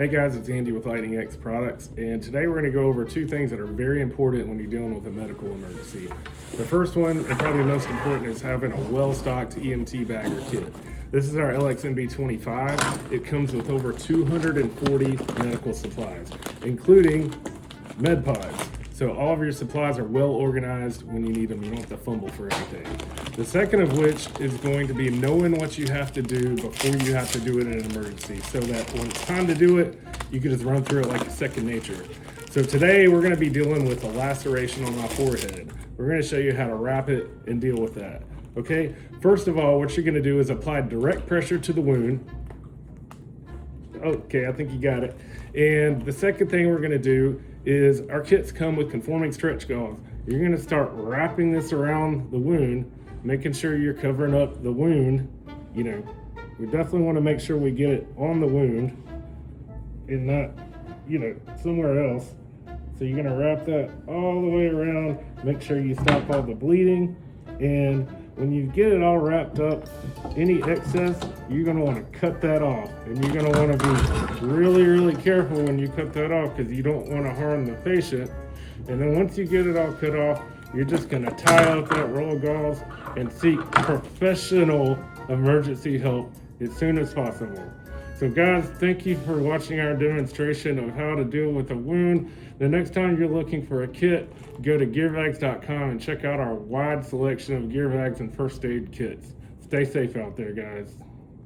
Hey guys, it's Andy with Lightning X Products, and today we're going to go over two things that are very important when you're dealing with a medical emergency. The first one, and probably most important, is having a well-stocked EMT bag or kit. This is our LXMB 25. It comes with over 240 medical supplies, including med pods. So all of your supplies are well organized when you need them. You don't have to fumble for anything. The second of which is going to be knowing what you have to do before you have to do it in an emergency, so that when it's time to do it, you can just run through it like a second nature. So today we're going to be dealing with a laceration on my forehead. We're going to show you how to wrap it and deal with that. Okay, first of all, what you're going to do is apply direct pressure to the wound. Okay, I think you got it. And the second thing we're going to do is our kits come with conforming stretch gauze. You're going to start wrapping this around the wound, making sure you're covering up the wound. You know, we definitely want to make sure we get it on the wound and not, somewhere else. So you're going to wrap that all the way around, make sure you stop all the bleeding. And when you get it all wrapped up, any excess, you're going to want to cut that off. And you're going to want to be really, really careful when you cut that off, because you don't want to harm the patient. And then once you get it all cut off, you're just going to tie up that roll of gauze and seek professional emergency help as soon as possible. So guys, thank you for watching our demonstration of how to deal with a wound. The next time you're looking for a kit, go to gearbags.com and check out our wide selection of gear bags and first aid kits. Stay safe out there, guys.